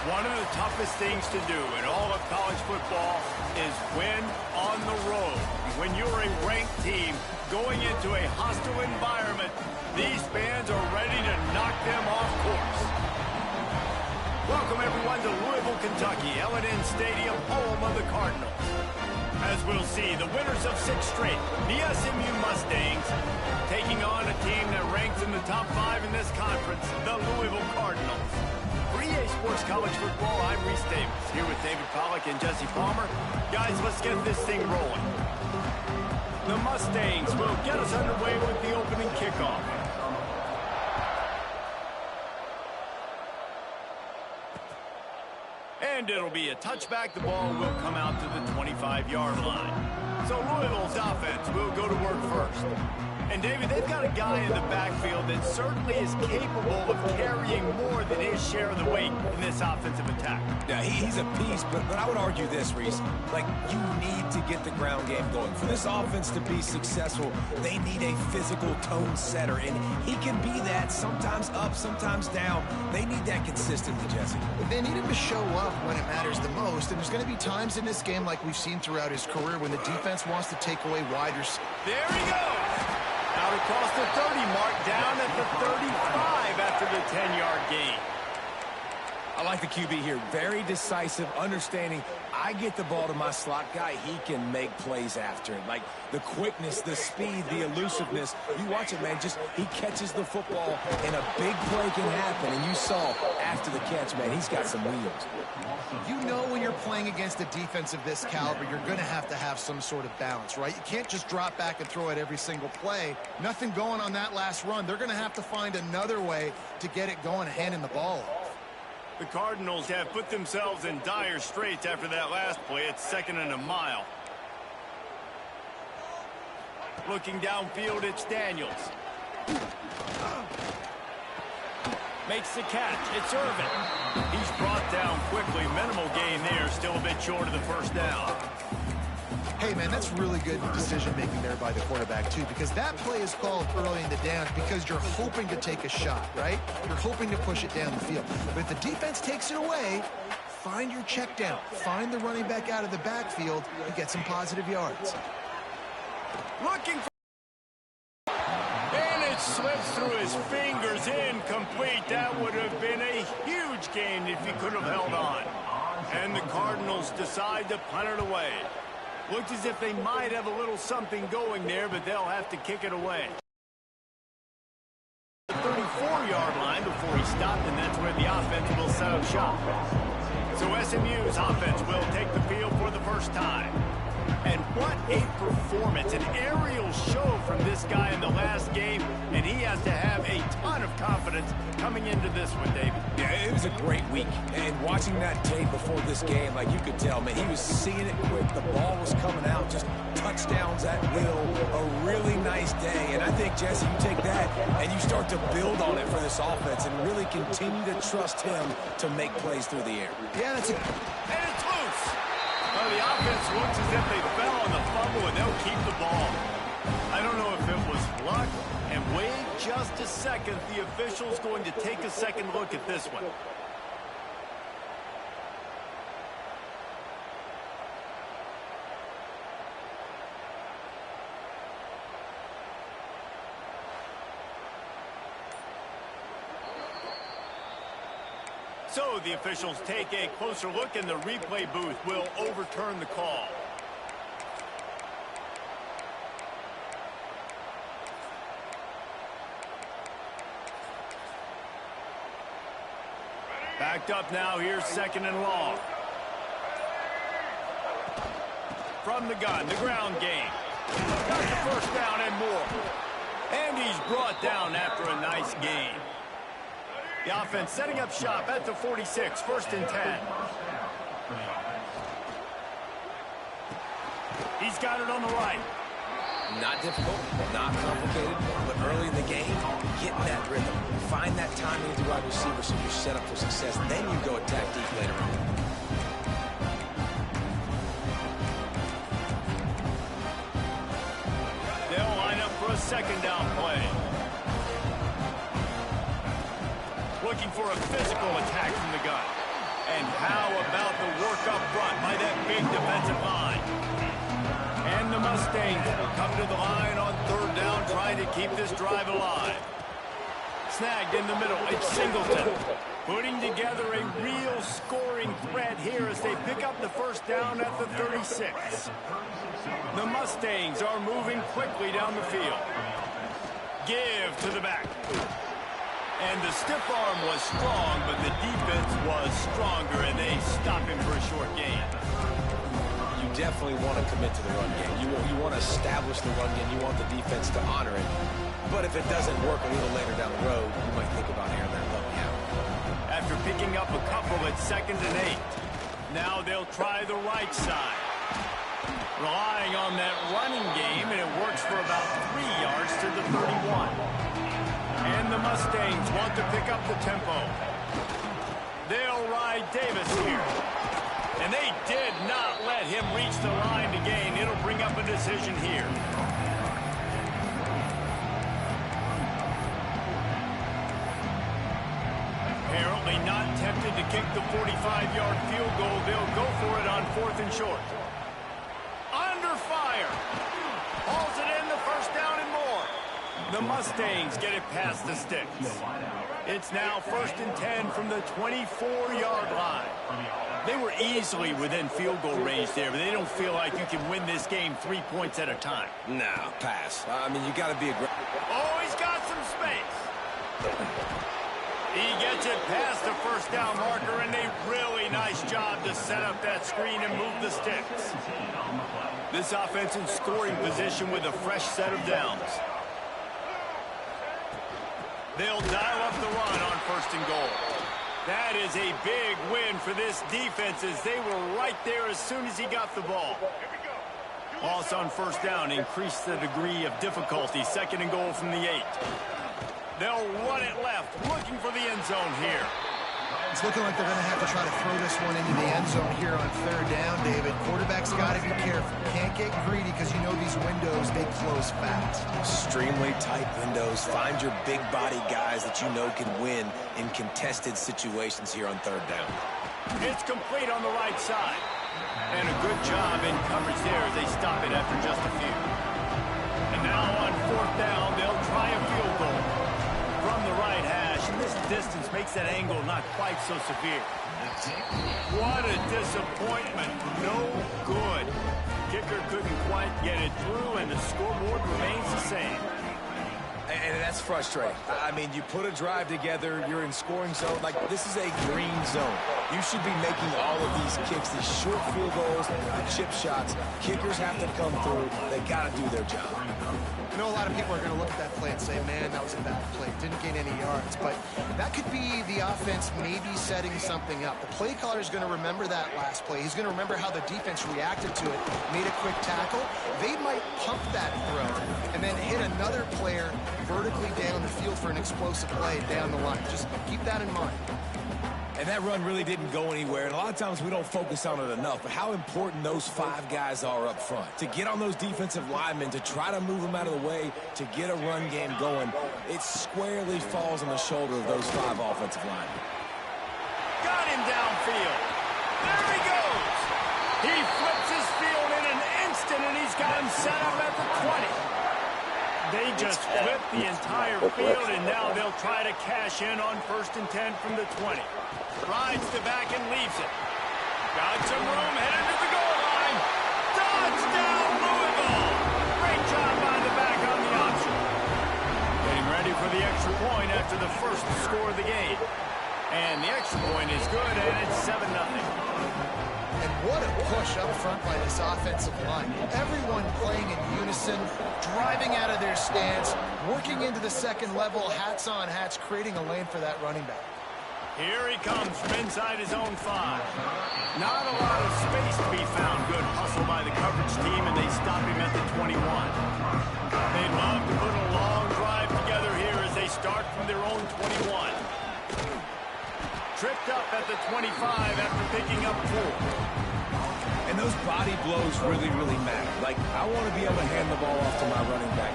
One of the toughest things to do in all of college football is win on the road. When you're a ranked team going into a hostile environment, these fans are ready to knock them off course. Welcome, everyone, to Louisville, Kentucky, L&N Stadium, home of the Cardinals. As we'll see, the winners of 6 straight, the SMU Mustangs, taking on a team that ranks in the top 5 in this conference, the Louisville Cardinals. For EA Sports College Football, I'm Reese Davis, here with David Pollack and Jesse Palmer. Guys, let's get this thing rolling. The Mustangs will get us underway with the opening kickoff. And it'll be a touchback. The ball will come out to the 25-yard line. So Louisville's offense will go to work first. And, David, they've got a guy in the backfield that certainly is capable of carrying more than his share of the weight in this offensive attack. Yeah, he's a beast, but I would argue this, Reese. Like, you need to get the ground game going. For this offense to be successful, they need a physical tone setter, and he can be that, sometimes up, sometimes down. They need that consistently, Jesse. They need him to show up when it matters the most, and there's going to be times in this game like we've seen throughout his career when the defense wants to take away wide receivers. There he goes! Out across the 30 mark, down at the 35 after the 10-yard gain. I like the QB here. Very decisive, understanding. I get the ball to my slot guy. He can make plays after it. Like the quickness, the speed, the elusiveness. You watch it, man. Just he catches the football, and a big play can happen. And you saw after the catch, man, he's got some wheels. You know when you're playing against a defense of this caliber, you're going to have some sort of balance, right? You can't just drop back and throw it every single play. Nothing going on that last run. They're going to have to find another way to get it going, handing the ball off. The Cardinals have put themselves in dire straits after that last play. It's 2nd and a mile. Looking downfield, it's Daniels. Makes the catch. It's Irvin. He's brought down quickly. Minimal gain there. Still a bit short of the first down. Hey, man, that's really good decision-making there by the quarterback, too, because that play is called early in the downs because you're hoping to take a shot, right? You're hoping to push it down the field. But if the defense takes it away, find your check down. Find the running back out of the backfield and get some positive yards. Looking for... And it slips through his fingers, incomplete. That would have been a huge gain if he could have held on. And the Cardinals decide to punt it away. Looks as if they might have a little something going there, but they'll have to kick it away. The 34-yard line before he stopped, and that's where the offense will set up shop. So SMU's offense will take the field for the first time. And what a performance, an aerial show from this guy in the last game, and he has to have a ton of confidence coming into this one, David. Yeah, it was a great week, and watching that tape before this game, like you could tell, man, he was seeing it quick. The ball was coming out, just touchdowns at will. A really nice day, and I think, Jesse, you take that and you start to build on it for this offense and really continue to trust him to make plays through the air. Yeah, that's it. And it's loose. Well, the offense looks as if they fell on the fumble, and they'll keep the ball. I don't know if it was luck, and wait just a second. The official's going to take a second look at this one. So the officials take a closer look, and the replay booth will overturn the call. Backed up now. Here's 2nd and long. From the gun, the ground game. Got the first down and more. And he's brought down after a nice gain. The offense setting up shop at the 46, 1st and 10. He's got it on the right. Not difficult, not complicated, but early in the game, getting that rhythm. Find that timing with the wide receiver so you're set up for success. Then you go attack deep later on. They'll line up for a 2nd down play. Looking for a physical attack from the gun. And how about the work up front by that big defensive line? And the Mustangs will come to the line on third down, trying to keep this drive alive. Snagged in the middle, it's Singleton. Putting together a real scoring threat here as they pick up the first down at the 36. The Mustangs are moving quickly down the field. Give to the back. And the stiff arm was strong, but the defense was stronger, and they stop him for a short gain. You definitely want to commit to the run game. You want to establish the run game. You want the defense to honor it. But if it doesn't work a little later down the road, you might think about airing that low out. After picking up a couple at 2nd and 8, now they'll try the right side. Relying on that running game, and it works for about 3 yards to the 31. And the Mustangs want to pick up the tempo. They'll ride Davis here. And they did not let him reach the line to gain. It'll bring up a decision here. Apparently not tempted to kick the 45-yard field goal. They'll go for it on 4th and short. Under fire. Hauls it in, the first down and more. The Mustangs get it past the sticks. It's now 1st and 10 from the 24-yard line. They were easily within field goal range there, but they don't feel like you can win this game 3 points at a time. No, pass. I mean, you got to be aggressive. Oh, he's got some space. He gets it past the first down marker, and a really nice job to set up that screen and move the sticks. This offense in scoring position with a fresh set of downs. They'll dial up the run on 1st and goal. That is a big win for this defense, as they were right there as soon as he got the ball. Loss on 1st down increased the degree of difficulty. 2nd and goal from the 8. They'll run it left, looking for the end zone here. It's looking like they're going to have to try to throw this one into the end zone here on 3rd down, David. Quarterback's got to be careful. Can't get greedy because you know these windows, they close fast. Extremely tight windows. Find your big body guys that you know can win in contested situations here on 3rd down. It's complete on the right side. And a good job in coverage there as they stop it after just a few. And now on 4th down, they'll try a field goal from the right hash, and this distance makes that angle not quite so severe. What a disappointment. No good. Kicker couldn't quite get it through, and the scoreboard remains the same. And that's frustrating. I mean, you put a drive together, you're in scoring zone. Like, this is a green zone. You should be making all of these kicks, these short field goals, the chip shots. Kickers have to come through. They got to do their job. I know a lot of people are going to look at that play and say, man, that was a bad play. Didn't gain any yards. But that could be the offense maybe setting something up. The play caller is going to remember that last play. He's going to remember how the defense reacted to it, made a quick tackle. They might pump that throw and then hit another player vertically down the field for an explosive play down the line. Just keep that in mind. And that run really didn't go anywhere. And a lot of times we don't focus on it enough. But how important those 5 guys are up front. To get on those defensive linemen, to try to move them out of the way, to get a run game going, it squarely falls on the shoulder of those 5 offensive linemen. Got him downfield. There he goes. He flips his field in an instant, and he's got him set up at the 20. They just flipped the entire field, and now they'll try to cash in on 1st and 10 from the 20. Rides the back and leaves it. Got some room, headed to the goal line. Touchdown, Louisville! Great job by the back on the option. Getting ready for the extra point after the first score of the game. And the extra point is good, and it's 7-0. And what a push up front by this offensive line. Everyone playing in unison, driving out of their stance, working into the second level, hats on hats, creating a lane for that running back. Here he comes from inside his own 5. Not a lot of space to be found. Good hustle by the coverage team, and they stop him at the 21. They'd love to put a long drive together here as they start from their own 21. Tripped up at the 25 after picking up 4. And those body blows really, really matter. Like, I want to be able to hand the ball off to my running back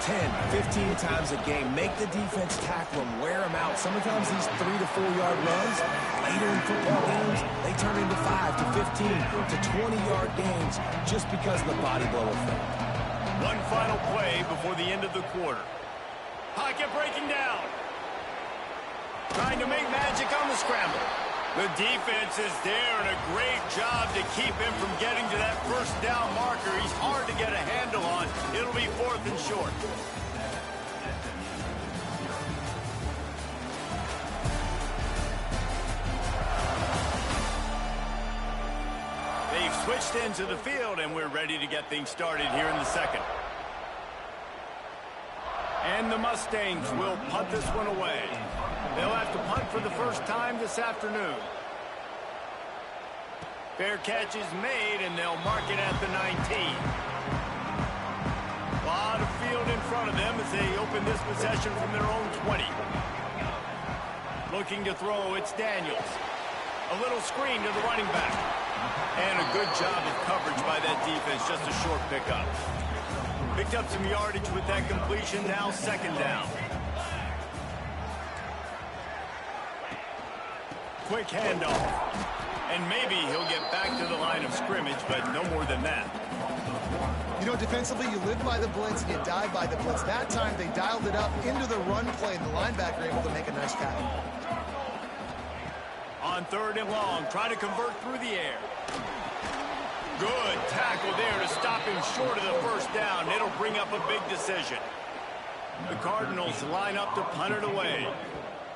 10, 15 times a game. Make the defense tackle him, wear him out. Sometimes these 3 to 4 yard runs later in football games, to 20-yard gains just because of the body blow effect. One final play before the end of the quarter. Pocket breaking down. Trying to make magic on the scramble. The defense is there, and a great job to keep him from getting to that first down marker. He's hard to get a handle on. It'll be 4th and short. They've switched into the field, and we're ready to get things started here in the second. And the Mustangs will punt this one away. They'll have to punt for the first time this afternoon. Fair catch is made, and they'll mark it at the 19. A lot of field in front of them as they open this possession from their own 20. Looking to throw, it's Daniels. A little screen to the running back. And a good job of coverage by that defense, just a short pickup. Picked up some yardage with that completion, now 2nd down. Quick handoff. And maybe he'll get back to the line of scrimmage, but no more than that. You know, defensively, you live by the blitz and you die by the blitz. That time, they dialed it up into the run play, and the linebacker able to make a nice tackle. On 3rd and long, try to convert through the air. Good tackle there to stop him short of the first down. It'll bring up a big decision. The Cardinals line up to punt it away.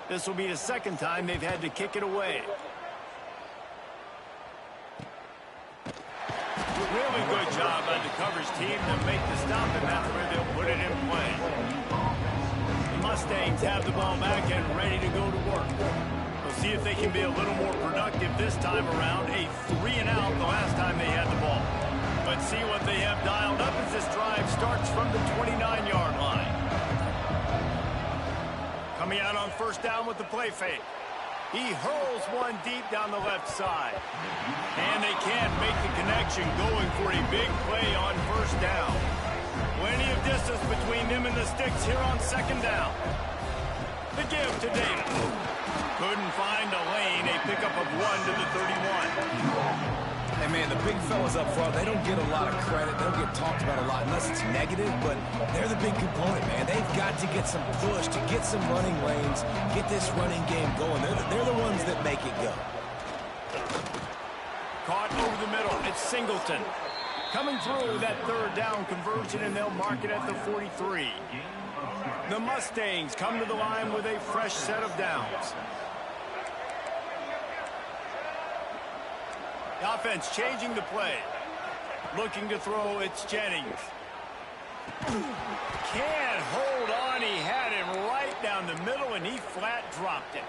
This will be the 2nd time they've had to kick it away. Really good job by the coverage team to make the stop, and that's where they'll put it in play. The Mustangs have the ball back and ready to go to work. We'll see if they can be a little more productive this time around. A 3-and-out the last time they had the ball. Let's see what they have dialed up as this drive starts from the 29-yard line. Coming out on 1st down with the play fake. He hurls one deep down the left side. And they can't make the connection, going for a big play on 1st down. Plenty of distance between them and the sticks here on 2nd down. The give to Davis. Couldn't find a lane. A pickup of 1 to the 31. Hey, man, the big fellas up front, they don't get a lot of credit. They don't get talked about a lot unless it's negative, but they're the big component, man. They've got to get some push, to get some running lanes, get this running game going. They're the ones that make it go. Caught over the middle. It's Singleton. Coming through that 3rd down conversion, and they'll mark it at the 43. The Mustangs come to the line with a fresh set of downs. The offense changing the play. Looking to throw, it's Jennings. Can't hold on. He had him right down the middle, and he flat dropped it.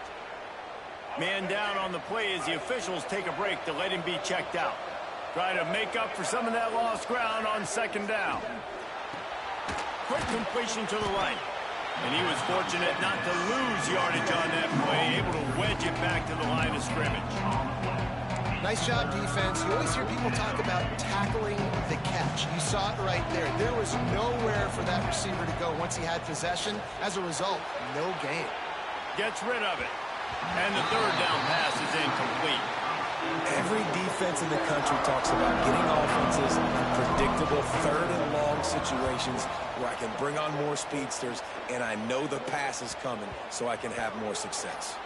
Man down on the play as the officials take a break to let him be checked out. Try to make up for some of that lost ground on 2nd down. Quick completion to the right. And he was fortunate not to lose yardage on that play, able to wedge it back to the line of scrimmage. Nice job, defense. You always hear people talk about tackling the catch. You saw it right there. There was nowhere for that receiver to go once he had possession. As a result, no gain. Gets rid of it. And the 3rd down pass is incomplete. Every defense in the country talks about getting offenses in predictable 3rd and long situations where I can bring on more speedsters and I know the pass is coming so I can have more success.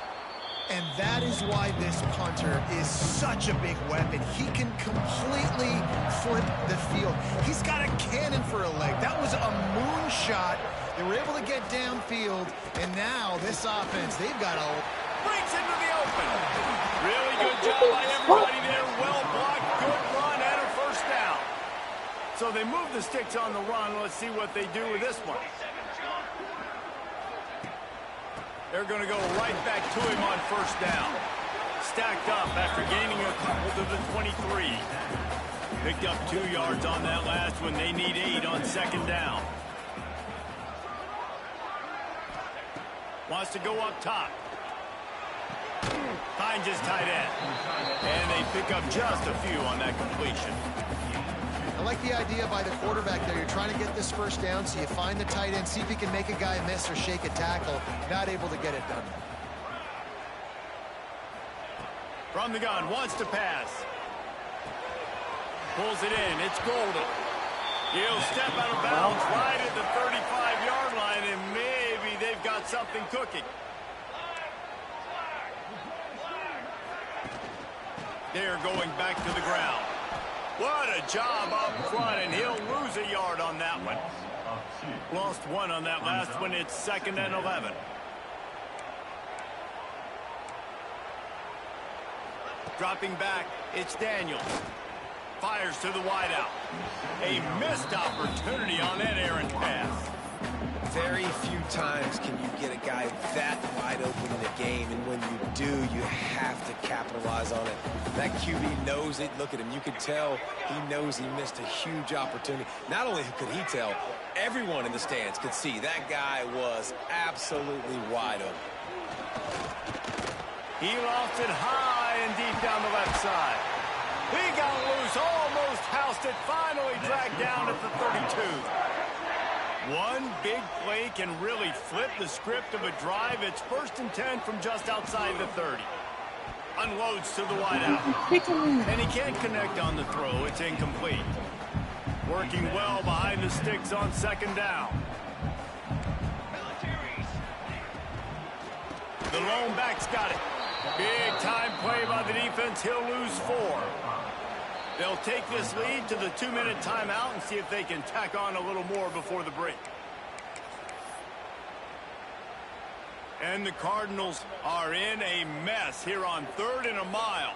And that is why this punter is such a big weapon. He can completely flip the field. He's got a cannon for a leg. That was a moonshot. They were able to get downfield, and now this offense, they've got a... Breaks into the open. Really good job by everybody there. Well blocked, good run, and a 1st down. So they move the sticks on the run. Let's see what they do with this one. They're going to go right back to him on 1st down. Stacked up after gaining a couple to the 23. Picked up 2 yards on that last one. They need 8 on 2nd down. Wants to go up top. Finds his tight end. And they pick up just a few on that completion. I like the idea by the quarterback there. You're trying to get this 1st down, so you find the tight end, see if he can make a guy miss or shake a tackle. Not able to get it done. From the gun, wants to pass. Pulls it in. It's Golden. He'll step out of bounds right at the 35-yard line, and maybe they've got something cooking. They're going back to the ground. What a job up front, and he'll lose a yard on that one. Lost one on that last one. It's 2nd and 11. Dropping back, it's Daniels. Fires to the wideout. A missed opportunity on that errant pass. Very few times can you get a guy that wide open in a game, and when you do, you have to capitalize on it. That QB knows it. Look at him. You could tell he knows he missed a huge opportunity. Not only could he tell, everyone in the stands could see that guy was absolutely wide open. He lost it high and deep down the left side. He got loose, almost housed it, finally dragged down at the 32. One big play can really flip the script of a drive. It's 1st and 10 from just outside the 30. Unloads to the wideout. And he can't connect on the throw. It's incomplete. Working well behind the sticks on 2nd down. The lone back's got it. Big time play by the defense. He'll lose 4. They'll take this lead to the 2-minute timeout and see if they can tack on a little more before the break. And the Cardinals are in a mess here on 3rd and a mile.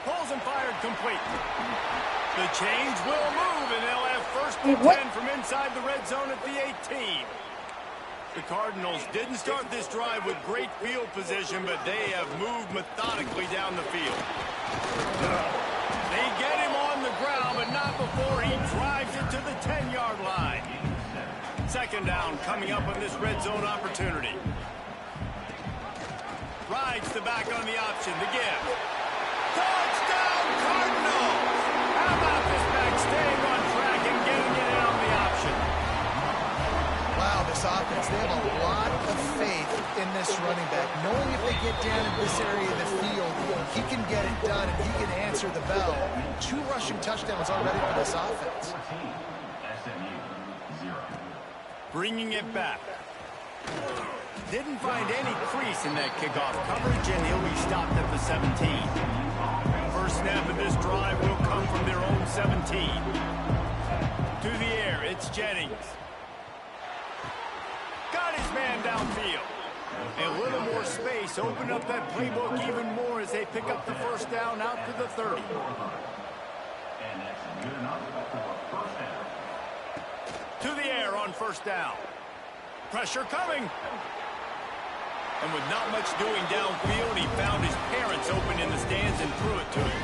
Pulls and fired complete. The chains will move, and they'll have 1st and 10 from inside the red zone at the 18. The Cardinals didn't start this drive with great field position, but they have moved methodically down the field. They get him on the ground, but not before he drives it to the 10-yard line. 2nd down coming up on this red zone opportunity. Rides the back on the option. The give. Touchdown, Cardinals! How about this back staying on track and getting it in on the option? Wow, this offense, they have a lot of faith in this running back. Knowing if they get down in this area of the field, he can get it done and he can answer the bell. 2 rushing touchdowns already for this offense. Bringing it back. Didn't find any crease in that kickoff coverage, and he'll be stopped at the 17. First snap of this drive will come from their own 17. To the air, it's Jennings. Got his man downfield. A little more space, open up that playbook even more as they pick up the 1st down out to the 30. To the air on 1st down. Pressure coming. And with not much doing downfield, he found his parents open in the stands and threw it to him.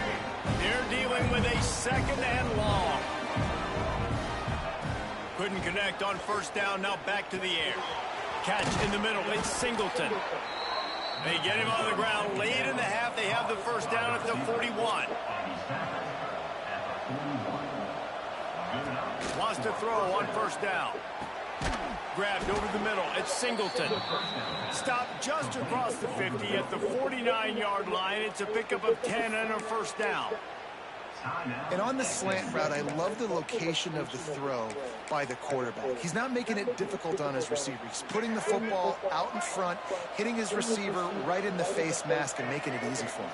They're dealing with a 2nd and long. Couldn't connect on 1st down, now back to the air. Catch in the middle, it's Singleton. They get him on the ground late in the half. They have the 1st down at the 41. Wants to throw on 1st down. Grabbed over the middle, it's Singleton. Stopped just across the 50 at the 49-yard line. It's a pickup of 10 and a 1st down. And on the slant route, I love the location of the throw by the quarterback. He's not making it difficult on his receiver. He's putting the football out in front, hitting his receiver right in the face mask and making it easy for him.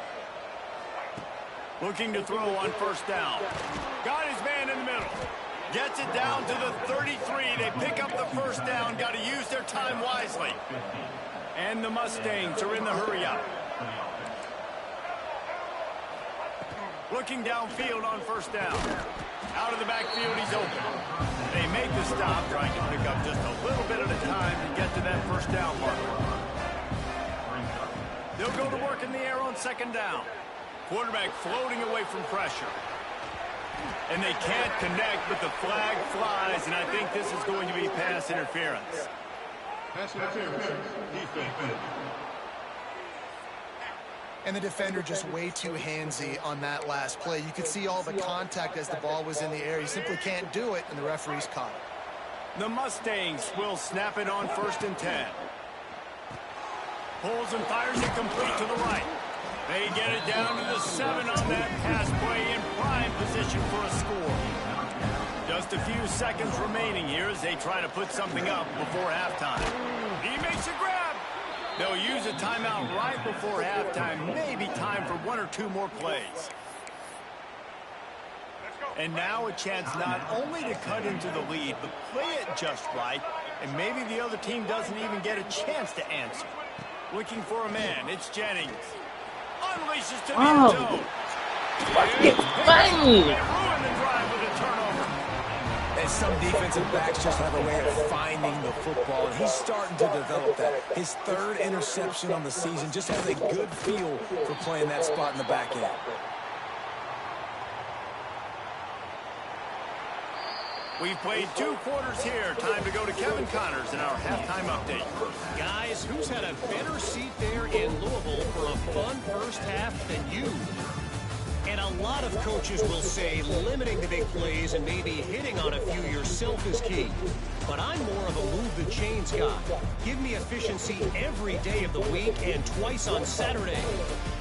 Looking to throw on 1st down. Got his man in the middle. Gets it down to the 33. They pick up the 1st down. Got to use their time wisely. And the Mustangs are in the hurry up. Looking downfield on 1st down. Out of the backfield, he's open. They make the stop, trying to pick up just a little bit at a time to get to that 1st down marker. They'll go to work in the air on 2nd down. Quarterback floating away from pressure. And they can't connect, but the flag flies, and I think this is going to be pass interference. Pass interference. Defense. And the defender just way too handsy on that last play. You could see all the contact as the ball was in the air. He simply can't do it, and the referee's caught it. The Mustangs will snap it on 1st and 10. Pulls and fires it complete to the right. They get it down to the 7 on that pass play in prime position for a score. Just a few seconds remaining here as they try to put something up before halftime. He makes a grab. They'll use a timeout right before halftime. Maybe time for 1 or 2 more plays. And now a chance not only to cut into the lead, but play it just right. And maybe the other team doesn't even get a chance to answer. Looking for a man. It's Jennings. Unleashes to the end zone. Get banged. They ruin the drive with a turnover. And some defensive backs just have a way of finding the football, and he's starting to develop that. His 3rd interception on the season, just has a good feel for playing that spot in the back end. We've played 2 quarters here. Time to go to Kevin Connors in our halftime update. Guys, who's had a better seat there in Louisville for a fun first half than you? And a lot of coaches will say limiting the big plays and maybe hitting on a few yourself is key. But I'm more of a move the chains guy. Give me efficiency every day of the week and twice on Saturday.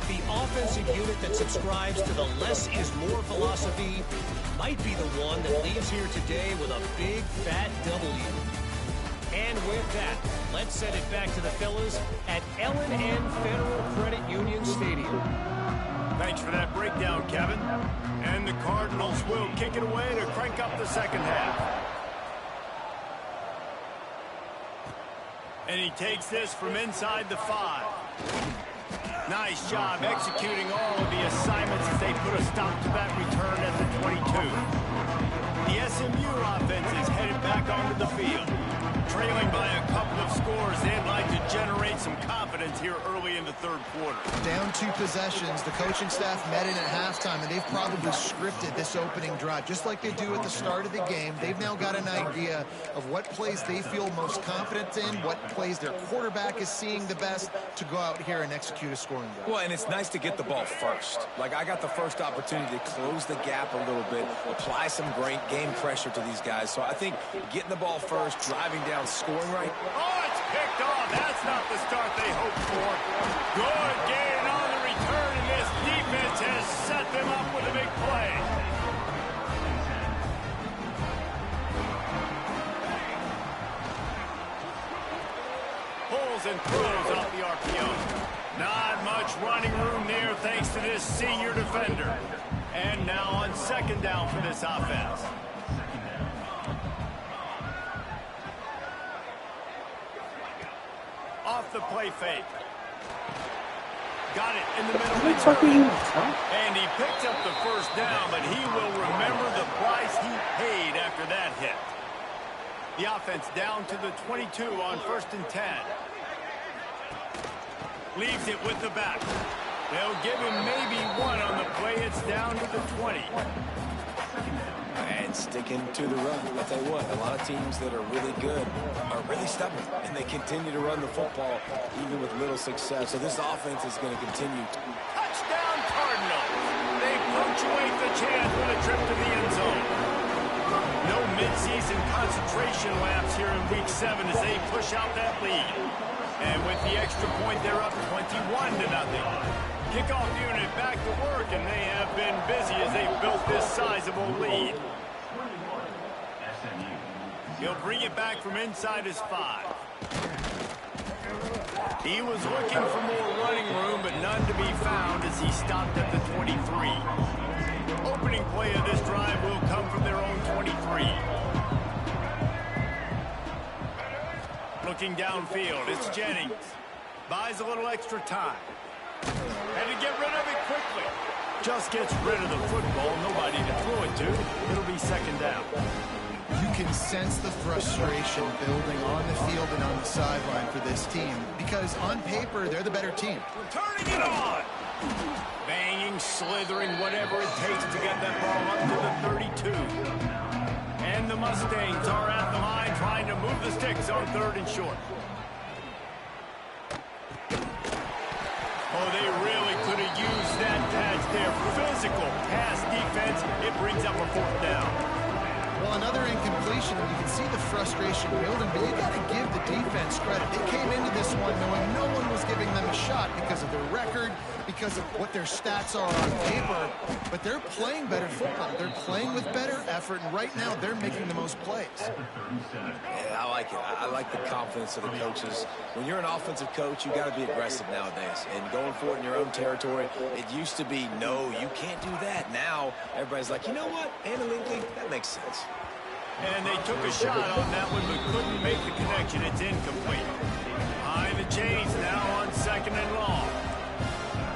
The offensive unit that subscribes to the less is more philosophy might be the one that leaves here today with a big fat W. And with that, let's send it back to the fellas at L&N Federal Credit Union Stadium. Thanks for that breakdown, Kevin. And the Cardinals will kick it away to crank up the second half. And he takes this from inside the 5. Nice job executing all of the assignments as they put a stop to that return at the 22. The SMU offense is headed back onto the field. Trailing by a couple of scores, they'd like to generate some confidence here early in the 3rd quarter. Down 2 possessions, the coaching staff met in at halftime, and they've probably scripted this opening drive. Just like they do at the start of the game, they've now got an idea of what plays they feel most confident in, what plays their quarterback is seeing the best to go out here and execute a scoring drive. Well, and it's nice to get the ball first. Like, I got the first opportunity to close the gap a little bit, apply some great game pressure to these guys. So I think getting the ball first, driving down, scoring right. Oh, it's picked off. That's not the start they hoped for. Good gain on the return, and this defense has set them up with a big play. Pulls and throws off the RPO. Not much running room there thanks to this senior defender. And now on 2nd down for this offense. Off the play fake. Got it in the middle. What the fuck are you? And he picked up the first down, but he will remember the price he paid after that hit. The offense down to the 22 on 1st and 10. Leaves it with the back. They'll give him maybe 1 on the play. It's down to the 20. And sticking to the run. I'll tell you what, a lot of teams that are really good are really stubborn, and they continue to run the football even with little success. So this offense is going to continue. Touchdown Cardinals. They punctuate the chance with a trip to the end zone. No midseason concentration laps here in Week 7 as they push out that lead. And with the extra point, they're up 21-0. Kickoff unit back to work, and they have been busy as they built this sizable lead. He'll bring it back from inside his 5. He was looking for more running room, but none to be found as he stopped at the 23. Opening play of this drive will come from their own 23. Looking downfield, it's Jennings. Buys a little extra time. And to get rid of it quickly. Just gets rid of the football. Nobody to throw it to. It'll be 2nd down. You can sense the frustration building on the field and on the sideline for this team because on paper, they're the better team. Turning it on. Banging, slithering, whatever it takes to get that ball up to the 32. And the Mustangs are at the line trying to move the sticks on 3rd and short. Oh, they really could have used that pass there. Physical pass defense. It brings up a 4th down. Well, another incompletion, and you can see the frustration building, but you got to give the defense credit. They came into this one knowing no one was giving them shot because of their record, because of what their stats are on paper, but they're playing better football. They're playing with better effort, and right now they're making the most plays. Yeah, I like it. I like the confidence of the coaches. When you're an offensive coach, you got to be aggressive nowadays. And going for it in your own territory, it used to be, no, you can't do that. Now, everybody's like, you know what? Analytically, that makes sense. And they took a shot on that one, but couldn't make the connection. It's incomplete. Behind the chains now on 2nd and long.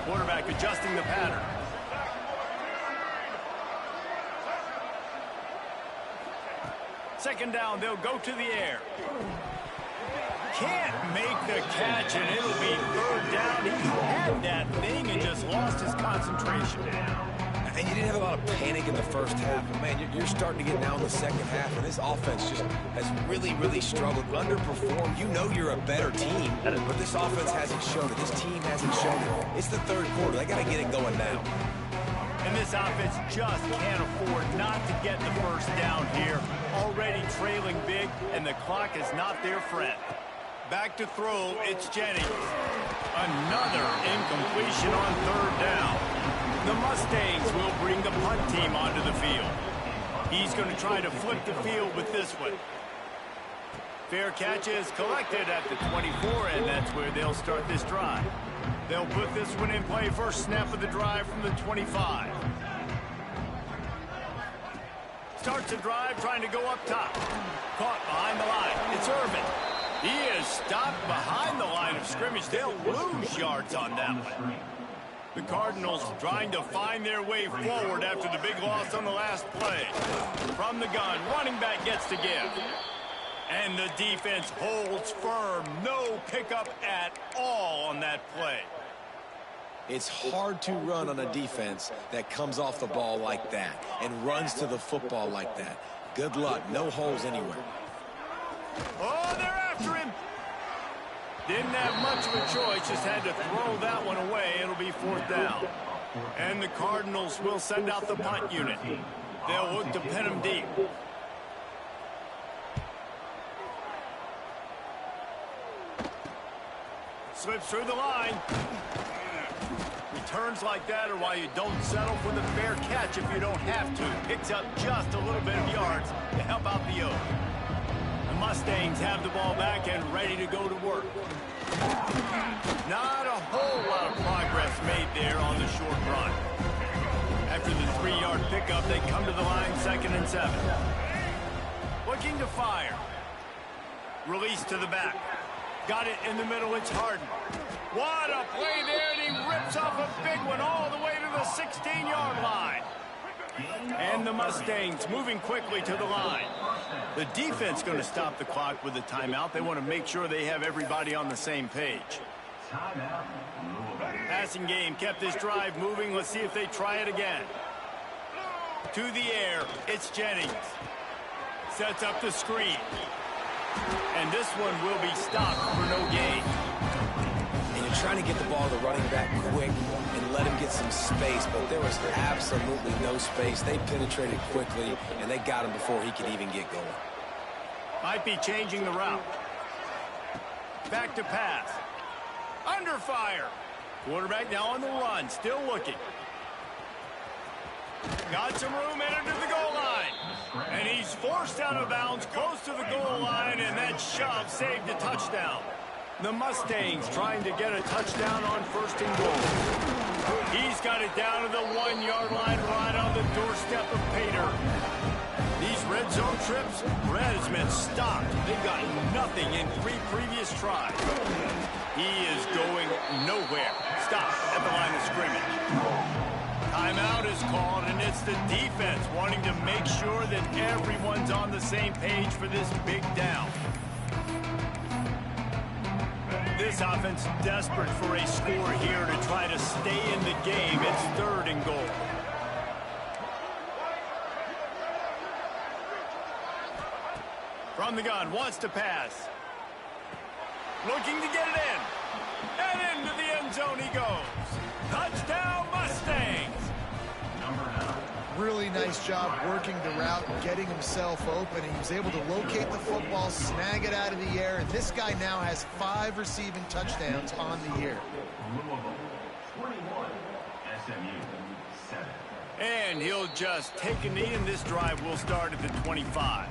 Quarterback adjusting the pattern. Second down, they'll go to the air. Can't make the catch, and it'll be 3rd down. He had that thing and just lost his concentration. And you didn't have a lot of panic in the first half. But, man, you're starting to get now in the second half, and this offense just has really, really struggled, underperformed. You know you're a better team, but this offense hasn't shown it. This team hasn't shown it. It's the 3rd quarter. They got to get it going now. And this offense just can't afford not to get the 1st down here. Already trailing big, and the clock is not their friend. Back to throw, it's Jennings. Another incompletion on 3rd down. The Mustangs will bring the punt team onto the field. He's going to try to flip the field with this one. Fair catch is collected at the 24, and that's where they'll start this drive. They'll put this one in play, first snap of the drive from the 25. Starts the drive, trying to go up top. Caught behind the line. It's Irvin. He is stopped behind the line of scrimmage. They'll lose yards on that one. The Cardinals trying to find their way forward after the big loss on the last play. From the gun, running back gets to give. And the defense holds firm. No pickup at all on that play. It's hard to run on a defense that comes off the ball like that and runs to the football like that. Good luck. No holes anywhere. Oh, they're after him. Didn't have much of a choice, just had to throw that one away. It'll be 4th down. And the Cardinals will send out the punt unit. They'll look to pin him deep. Slips through the line. Returns like that are why you don't settle for the fair catch if you don't have to. Picks up just a little bit of yards to help out the Oak. The Mustangs have the ball back and ready to go to work. Not a whole lot of progress made there on the short run. After the 3-yard pickup, they come to the line, 2nd and 7. Looking to fire. Release to the back. Got it in the middle, it's Harden. What a play there, and he rips off a big one all the way to the 16-yard line. And the Mustangs moving quickly to the line. The defense going to stop the clock with a timeout. They want to make sure they have everybody on the same page. Passing game kept this drive moving. Let's see if they try it again. To the air, it's Jennings. Sets up the screen. And this one will be stopped for no gain. And you're trying to get the ball to the running back quick and let him get some space, but there was absolutely no space. They penetrated quickly, and they got him before he could even get going. Might be changing the route. Back to pass. Under fire. Quarterback now on the run, still looking. Got some room, entered to the goal line. And he's forced out of bounds, close to the goal line, and that shove saved a touchdown. The Mustangs trying to get a touchdown on 1st and goal. He's got it down to the 1-yard line, right on the doorstep of Pater. These red zone trips, Red has been stopped. They've got nothing in 3 previous tries. He is going nowhere. Stop at the line of scrimmage. Timeout is called, and it's the defense wanting to make sure that everyone's on the same page for this big down. This offense desperate for a score here to try to stay in the game. It's 3rd and goal. From the gun, wants to pass. Looking to get it in. And into the end zone he goes. Touchdown, Mustangs! Really nice nice job working the route and getting himself open. He was able to locate the football, snag it out of the air, and this guy now has 5 receiving touchdowns on the year. 21, SMU 7. And he'll just take a knee, and this drive will start at the 25.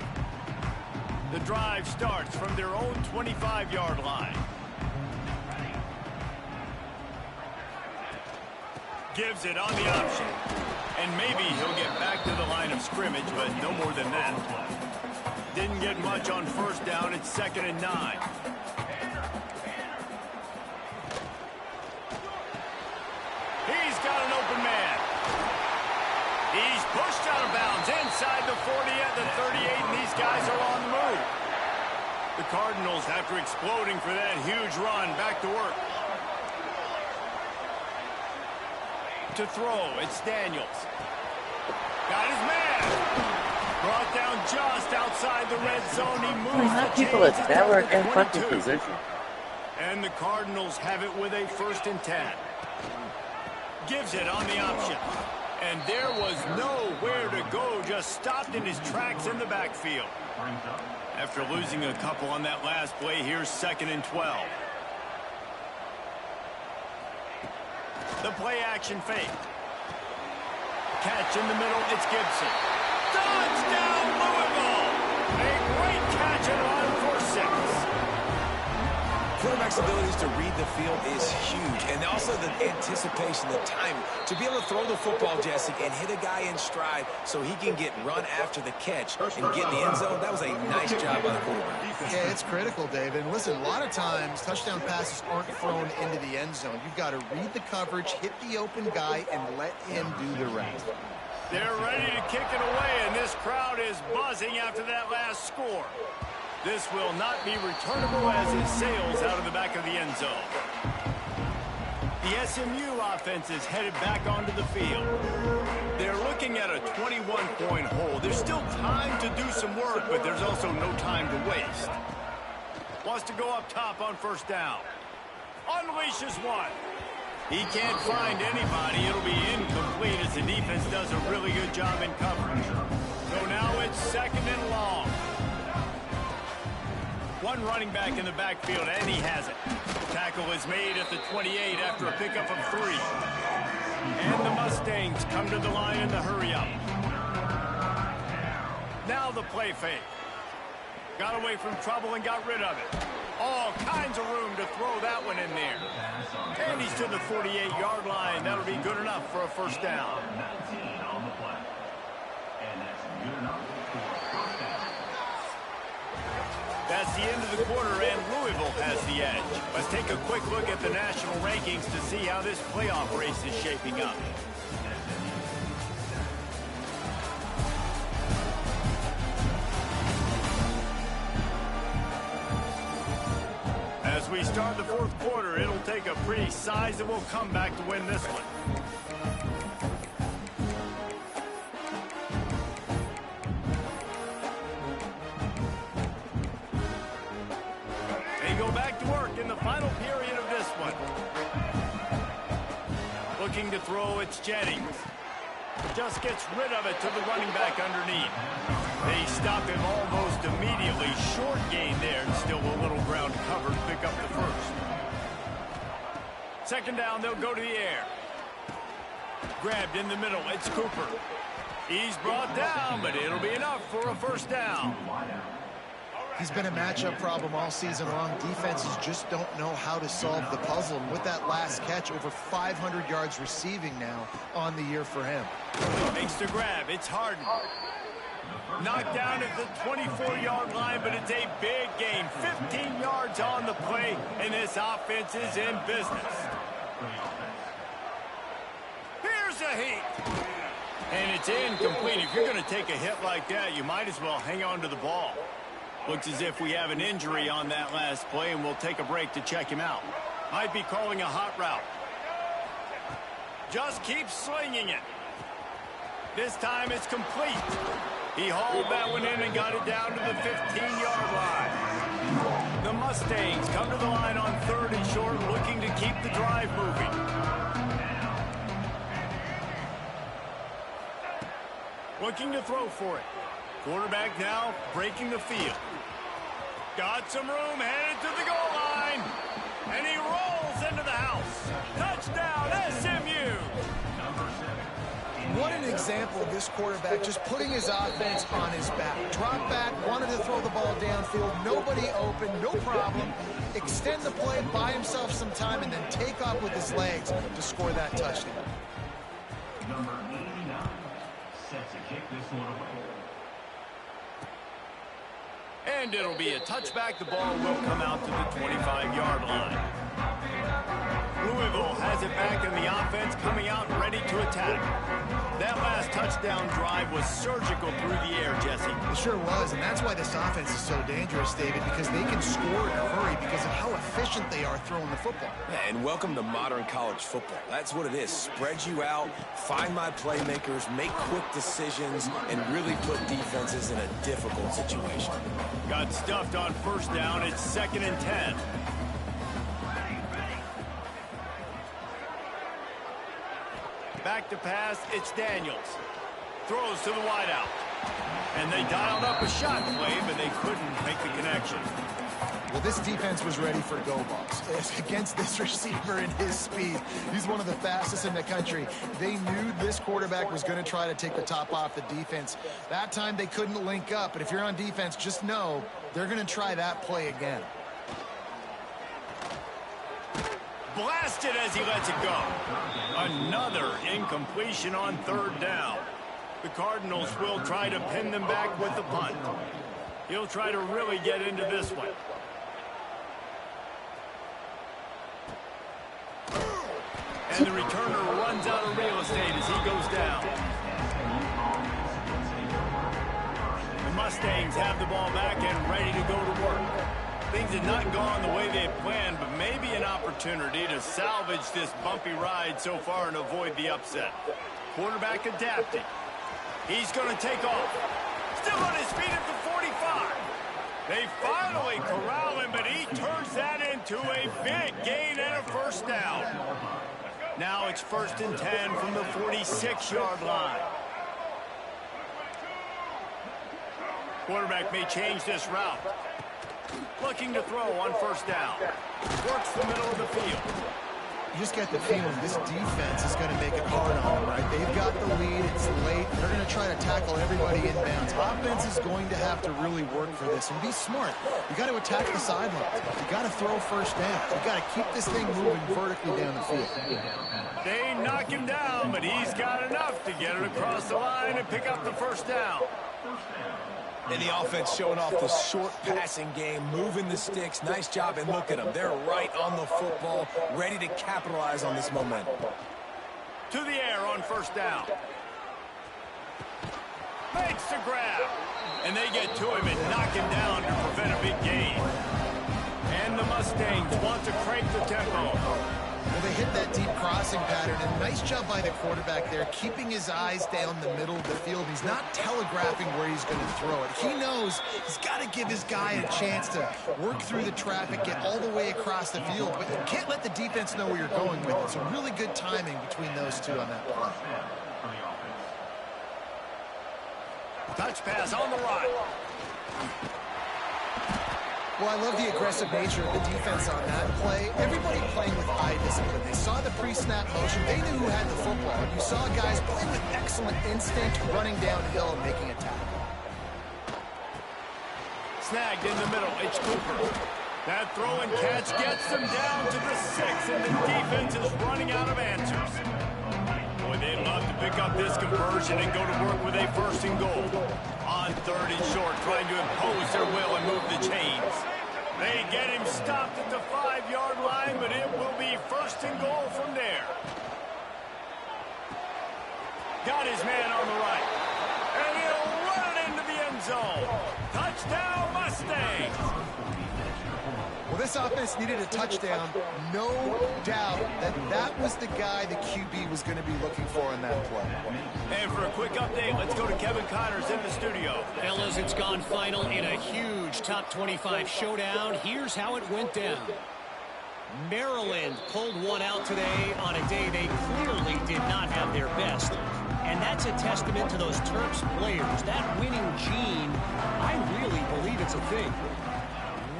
The drive starts from their own 25-yard line. Gives it on the option. And maybe he'll get back to the line of scrimmage, but no more than that. Didn't get much on first down. It's 2nd and 9. He's got an open man. He's pushed out of bounds inside the 40 at the 38, and these guys are on the move. The Cardinals, after exploding for that huge run, back to work. To throw, it's Daniels. Got his man. Brought down just outside the red zone. He moves We have people that never in punting position. And the Cardinals have it with a 1st and 10. Gives it on the option. And there was nowhere to go. Just stopped in his tracks in the backfield. After losing a couple on that last play, here's 2nd and 12. The play action fake. Catch in the middle, it's Gibson. Touchdown, Louisville! A great catch and run for 6. Quarterback's abilities to read the field is huge, and also the anticipation, the timing. To be able to throw the football, Jesse, and hit a guy in stride so he can get run after the catch and get in the end zone, that was a nice job by the quarterback. Yeah, it's critical, David. And listen, a lot of times, touchdown passes aren't thrown into the end zone. You've got to read the coverage, hit the open guy, and let him do the rest. They're ready to kick it away, and this crowd is buzzing after that last score. This will not be returnable as it sails out of the back of the end zone. The SMU offense is headed back onto the field. They're looking at a 21-point hole. There's still time to do some work, but there's also no time to waste. Wants to go up top on 1st down. Unleashes one. He can't find anybody. It'll be incomplete as the defense does a really good job in coverage. So now it's 2nd and long. One running back in the backfield, and he has it. Tackle is made at the 28 after a pickup of 3. And the Mustangs come to the line in the hurry-up. Now the play fake. Got away from trouble and got rid of it. All kinds of room to throw that one in there. And he's to the 48-yard line. That'll be good enough for a 1st down. 19 on the play. And that's good enough for a 1st down. That's the end of the quarter, and Louisville has the edge. Let's take a quick look at the national rankings to see how this playoff race is shaping up. As we start the 4th quarter, it'll take a pretty sizable comeback to win this one. They go back to work in the final period of this one. Looking to throw, it's Jennings. Just gets rid of it to the running back underneath. They stop him almost immediately. Short gain there, and still a little ground covered. Pick up the 1st. 2nd down, they'll go to the air. Grabbed in the middle, it's Cooper. He's brought down, but it'll be enough for a 1st down. He's been a matchup problem all season long. Defenses just don't know how to solve the puzzle. And with that last catch, over 500 yards receiving now on the year for him. Makes the grab. It's Harden. Knocked down at the 24-yard line, but it's a big gain. 15 yards on the play, and this offense is in business. Here's a heat. And it's incomplete. If you're going to take a hit like that, you might as well hang on to the ball. Looks as if we have an injury on that last play, and we'll take a break to check him out. Might be calling a hot route. Just keep slinging it. This time it's complete. He hauled that one in and got it down to the 15-yard line. The Mustangs come to the line on 3rd and short, looking to keep the drive moving. Looking to throw for it. Quarterback now breaking the field. Got some room, headed to the goal line. And he rolls into the house. Touchdown, SMU. What an example of this quarterback just putting his offense on his back. Drop back, wanted to throw the ball downfield, nobody open, no problem. Extend the play, buy himself some time, and then take off with his legs to score that touchdown. Number 89 set to kick this one away. And it'll be a touchback. The ball will come out to the 25-yard line. Louisville has it back in the offense, coming out ready to attack. That last touchdown drive was surgical through the air, Jesse. It sure was, and that's why this offense is so dangerous, David, because they can score in a hurry because of how efficient they are throwing the football. Yeah, and welcome to modern college football. That's what it is. Spread you out, find my playmakers, make quick decisions, and really put defenses in a difficult situation. Got stuffed on first down. It's 2nd and 10. Back to pass, it's Daniels. Throws to the wideout. And they dialed up a shot play, but they couldn't make the connection. Well, this defense was ready for go balls. Against this receiver and his speed, he's one of the fastest in the country. They knew this quarterback was going to try to take the top off the defense. That time they couldn't link up, but if you're on defense, just know they're going to try that play again. Blasted as he lets it go. Another incompletion on 3rd down. The Cardinals will try to pin them back with the punt. He'll try to really get into this one. And the returner runs out of real estate as he goes down. The Mustangs have the ball back and ready to go to work. Things had not gone the way they had planned, but maybe an opportunity to salvage this bumpy ride so far and avoid the upset. Quarterback adapting. He's going to take off. Still on his feet at the 45. They finally corral him, but he turns that into a big gain and a first down. Now it's 1st and 10 from the 46-yard line. Quarterback may change this route. Looking to throw on 1st down. Works the middle of the field. You just get the feeling this defense is going to make it hard on them, right? They've got the lead. It's late. They're going to try to tackle everybody inbounds. Offense is going to have to really work for this and be smart. You got to attack the sidelines. You got to throw 1st down. You got to keep this thing moving vertically down the field. They knock him down, but he's got enough to get it across the line and pick up the 1st down. And the offense showing off the short passing game, moving the sticks. Nice job, and look at them. They're right on the football, ready to capitalize on this momentum. To the air on 1st down. Makes the grab. And they get to him and knock him down to prevent a big gain. And the Mustangs want to crank the tempo. Well, they hit that deep crossing pattern, and nice job by the quarterback there, keeping his eyes down the middle of the field. He's not telegraphing where he's going to throw it. He knows he's got to give his guy a chance to work through the traffic, get all the way across the field, but you can't let the defense know where you're going with it. So really good timing between those two on that play. Touch pass on the right. Well, I love the aggressive nature of the defense on that play. Everybody playing with eye discipline. They saw the pre-snap motion. They knew who had the football. And you saw guys playing with excellent instinct, running downhill and making a tackle. Snagged in the middle. It's Cooper. That throw and catch gets them down to the 6, and the defense is running out of answers. Boy, they'd love to pick up this conversion and go to work with a 1st and goal. On 3rd and short, trying to impose their will and move the chains. They get him stopped at the 5-yard line, but it will be 1st and goal from there. Got his man on the right. And he'll run it into the end zone. Touchdown, Mustangs! Well, this offense needed a touchdown. No doubt that was the guy the QB was going to be looking for on that play. And for a quick update, let's go to Kevin Connors in the studio. Fellas, it's gone final in a huge top 25 showdown. Here's how it went down. Maryland pulled one out today on a day they clearly did not have their best. And that's a testament to those Terps players. That winning gene, I really believe it's a thing.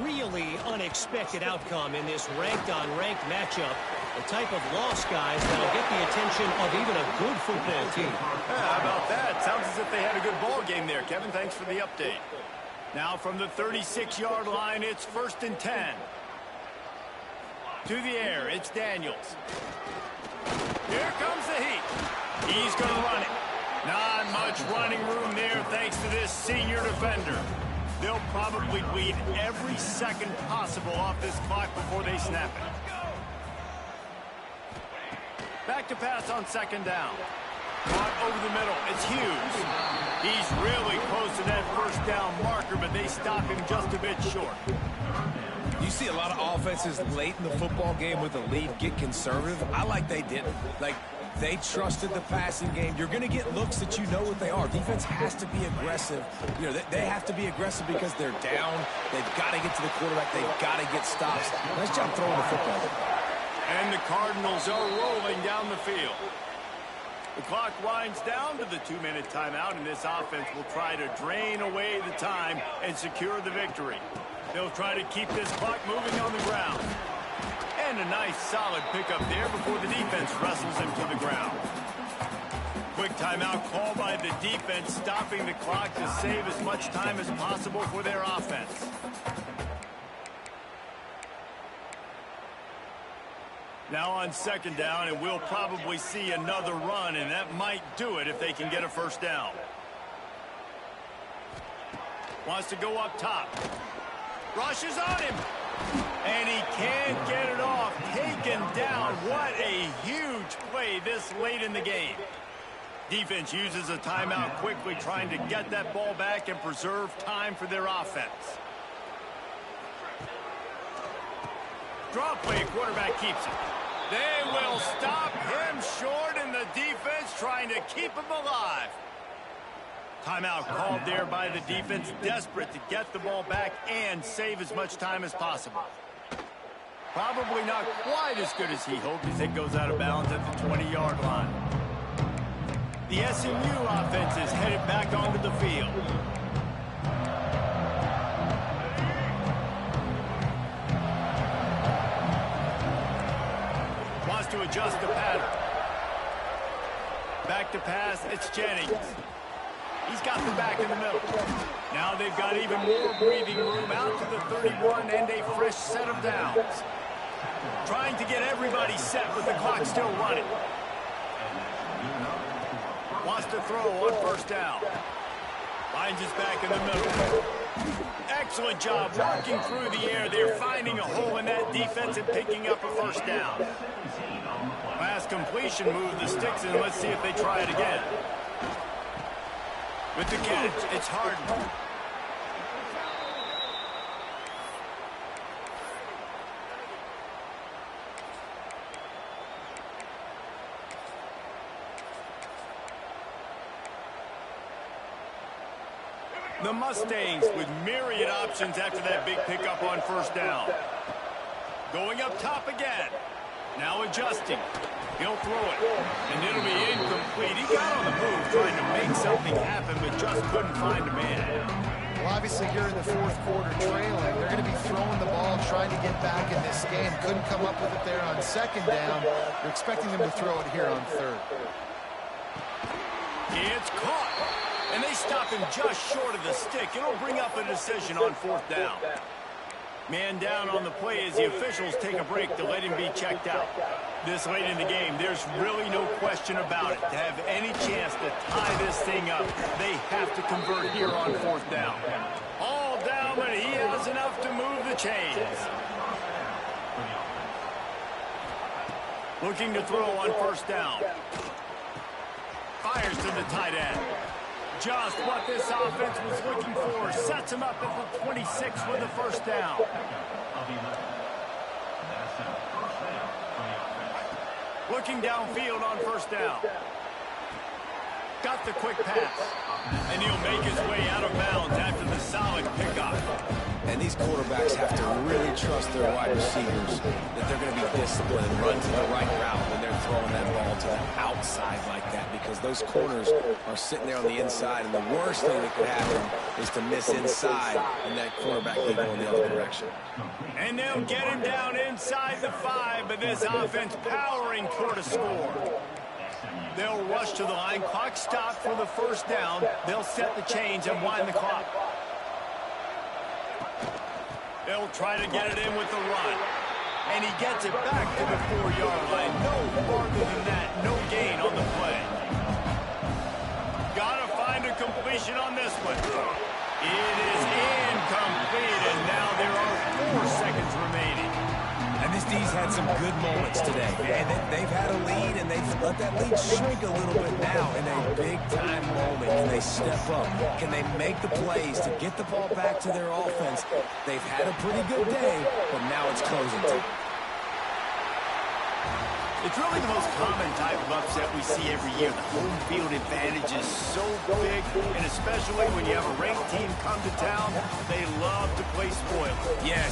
Really unexpected outcome in this ranked-on-ranked matchup. The type of loss, guys, that'll get the attention of even a good football team. How about that? Sounds as if they had a good ball game there, Kevin. Thanks for the update. Now from the 36-yard line, it's 1st and 10. To the air, it's Daniels. Here comes the heat. He's going to run it. Not much running room there thanks to this senior defender. They'll probably bleed every second possible off this clock before they snap it. Back to pass on 2nd down. Caught over the middle. It's Hughes. He's really close to that 1st down marker, but they stop him just a bit short. You see a lot of offenses late in the football game with a lead get conservative. I like they didn't. Like, they trusted the passing game. You're going to get looks that you know what they are. Defense has to be aggressive. You know, they have to be aggressive because they're down. They've got to get to the quarterback. They've got to get stops. Nice job throwing the football. And the Cardinals are rolling down the field. The clock winds down to the 2-minute timeout, and this offense will try to drain away the time and secure the victory. They'll try to keep this clock moving on the ground. And a nice solid pickup there before the defense wrestles him to the ground. Quick timeout call by the defense, stopping the clock to save as much time as possible for their offense. Now on 2nd down, and we'll probably see another run, and that might do it if they can get a 1st down. Wants to go up top. Rushes on him. And he can't get it off. Taken down. What a huge play this late in the game. Defense uses a timeout quickly, trying to get that ball back and preserve time for their offense. Draw play, quarterback keeps it. They will stop him short, and the defense trying to keep him alive. Timeout called there by the defense, desperate to get the ball back and save as much time as possible. Probably not quite as good as he hoped as it goes out of bounds at the 20-yard line. The SMU offense is headed back onto the field. Wants to adjust the pattern. Back to pass, it's Jennings. He's got the back in the middle. Now they've got even more breathing room out to the 31 and a fresh set of downs. Trying to get everybody set with the clock still running. Wants to throw on 1st down. Finds his back in the middle. Excellent job working through the air. They're finding a hole in that defense and picking up a 1st down. Last completion, move the sticks, and let's see if they try it again. With the catch, it's Harden. The Mustangs with myriad options after that big pickup on 1st down. Going up top again. Now adjusting. He'll throw it, and it'll be incomplete. He got on the move trying to make something happen, but just couldn't find a man. Well, obviously, here in the 4th quarter trailing, they're going to be throwing the ball, trying to get back in this game. Couldn't come up with it there on 2nd down. They're expecting them to throw it here on 3rd. It's caught, and they stop him just short of the stick. It'll bring up a decision on 4th down. Man down on the play as the officials take a break to let him be checked out. This late in the game, there's really no question about it. To have any chance to tie this thing up, they have to convert here on 4th down. All down, but he has enough to move the chains. Looking to throw on 1st down. Fires to the tight end. Just what this offense was looking for. Sets him up at the 26 with a 1st down. Looking downfield on 1st down. Got the quick pass. And he'll make his way out of bounds after the solid pickup. And these quarterbacks have to really trust their wide receivers that they're going to be disciplined and run to the right route when they're throwing that ball to the outside like that, because those corners are sitting there on the inside, and the worst thing that could happen is to miss inside and that quarterback be going the other direction. And they'll get him down inside the 5, but this offense powering toward a score. They'll rush to the line. Clock stopped for the first down. They'll set the chains and wind the clock. They'll try to get it in with the run. And he gets it back to the 4-yard line. No farther than that. No gain on the play. Gotta find a completion on this one. It is incomplete, and now there are 4 seconds remaining. And this D's had some good moments today. And they've had a lead, and they've let that lead shrink a little bit now in a big-time moment. Can they step up? Can they make the plays to get the ball back to their offense? They've had a pretty good day, but now it's closing time. It's really the most common type of upset we see every year. The home field advantage is so big, and especially when you have a ranked team come to town, they love to play spoiler. Yeah,